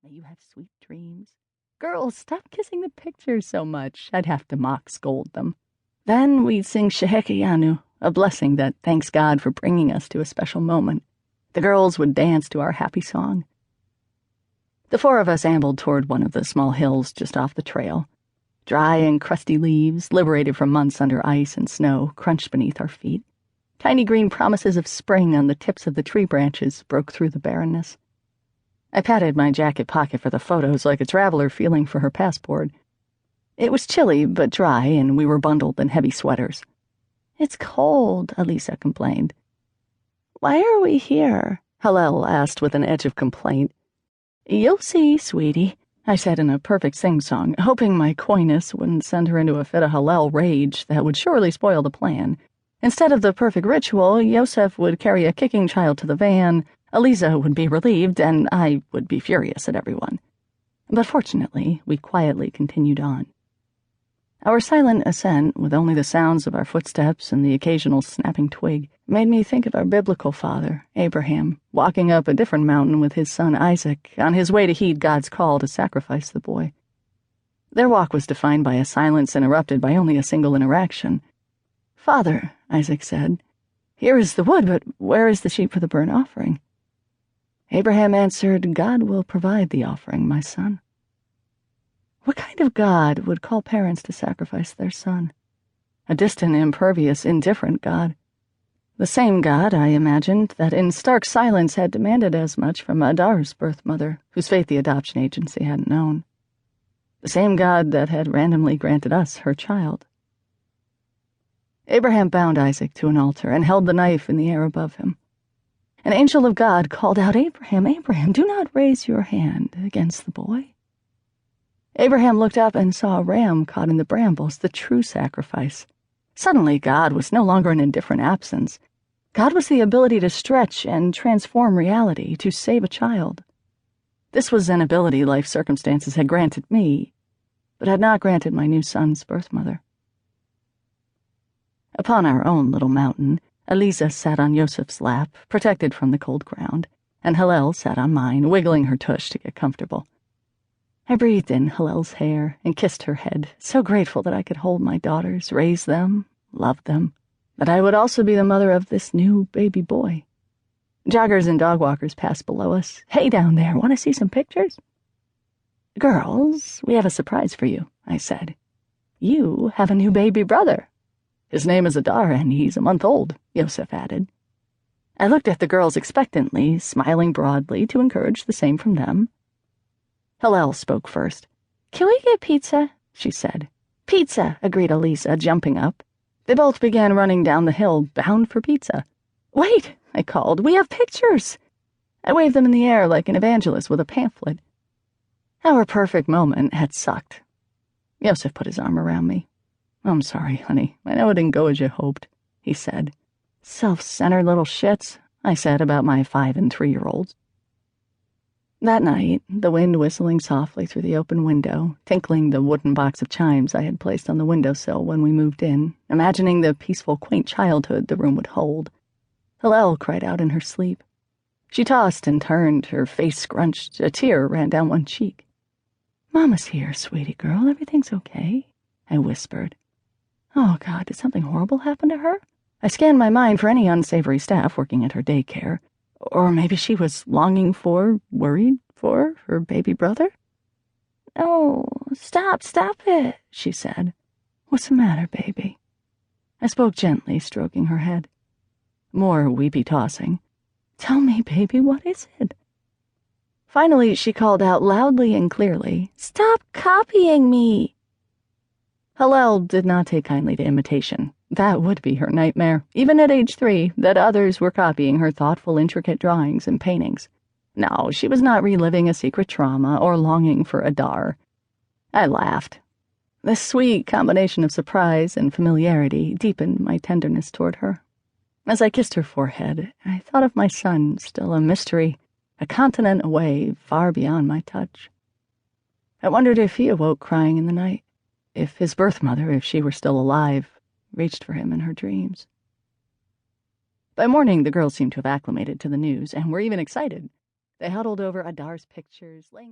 May you have sweet dreams. Girls, stop kissing the pictures so much. I'd have to mock scold them. Then we'd sing Shehekeyanu, a blessing that thanks God for bringing us to a special moment. The girls would dance to our happy song. The four of us ambled toward one of the small hills just off the trail. Dry and crusty leaves, liberated from months under ice and snow, crunched beneath our feet. Tiny green promises of spring on the tips of the tree branches broke through the barrenness. I patted my jacket pocket for the photos like a traveler feeling for her passport. It was chilly but dry, and we were bundled in heavy sweaters. "It's cold," Elisa complained. "Why are we here?" Hillel asked with an edge of complaint. "You'll see, sweetie," I said in a perfect sing-song, hoping my coyness wouldn't send her into a fit of Hillel rage that would surely spoil the plan. Instead of the perfect ritual, Yosef would carry a kicking child to the van, Eliza would be relieved, and I would be furious at everyone. But fortunately, we quietly continued on. Our silent ascent, with only the sounds of our footsteps and the occasional snapping twig, made me think of our biblical father, Abraham, walking up a different mountain with his son Isaac, on his way to heed God's call to sacrifice the boy. Their walk was defined by a silence interrupted by only a single interaction. "Father," Isaac said, "here is the wood, but where is the sheep for the burnt offering?" Abraham answered, "God will provide the offering, my son." What kind of God would call parents to sacrifice their son? A distant, impervious, indifferent God. The same God, I imagined, that in stark silence had demanded as much from Adar's birth mother, whose fate the adoption agency hadn't known. The same God that had randomly granted us her child. Abraham bound Isaac to an altar and held the knife in the air above him. An angel of God called out, "Abraham, Abraham, do not raise your hand against the boy." Abraham looked up and saw a ram caught in the brambles, the true sacrifice. Suddenly, God was no longer an indifferent absence. God was the ability to stretch and transform reality, to save a child. This was an ability life circumstances had granted me, but had not granted my new son's birth mother. Upon our own little mountain, Eliza sat on Yosef's lap, protected from the cold ground, and Hillel sat on mine, wiggling her tush to get comfortable. I breathed in Hillel's hair and kissed her head, so grateful that I could hold my daughters, raise them, love them, that I would also be the mother of this new baby boy. Joggers and dog walkers passed below us. "Hey, down there, want to see some pictures?" "Girls, we have a surprise for you," I said. "You have a new baby brother." "His name is Adar, and he's a month old," Yosef added. I looked at the girls expectantly, smiling broadly to encourage the same from them. Hillel spoke first. "Can we get pizza?" she said. "Pizza," agreed Elisa, jumping up. They both began running down the hill, bound for pizza. "Wait," I called, "we have pictures." I waved them in the air like an evangelist with a pamphlet. Our perfect moment had sucked. Yosef put his arm around me. "I'm sorry, honey. I know it didn't go as you hoped," he said. "Self-centered little shits," I said about my 5- and 3-year-olds. That night, the wind whistling softly through the open window, tinkling the wooden box of chimes I had placed on the windowsill when we moved in, imagining the peaceful, quaint childhood the room would hold. Hillel cried out in her sleep. She tossed and turned, her face scrunched, a tear ran down one cheek. "Mama's here, sweetie girl, everything's okay," I whispered. Oh, God, did something horrible happen to her? I scanned my mind for any unsavory staff working at her daycare. Or maybe she was longing for, worried for, her baby brother? "Oh, stop it," she said. "What's the matter, baby?" I spoke gently, stroking her head. More weepy tossing. "Tell me, baby, what is it?" Finally, she called out loudly and clearly, "Stop copying me!" Hillel did not take kindly to imitation. That would be her nightmare, even at age 3, that others were copying her thoughtful, intricate drawings and paintings. No, she was not reliving a secret trauma or longing for Adar. I laughed. This sweet combination of surprise and familiarity deepened my tenderness toward her. As I kissed her forehead, I thought of my son, still a mystery, a continent away, far beyond my touch. I wondered if he awoke crying in the night, if his birth mother, if she were still alive, reached for him in her dreams. By morning, the girls seemed to have acclimated to the news and were even excited. They huddled over Adar's pictures, laying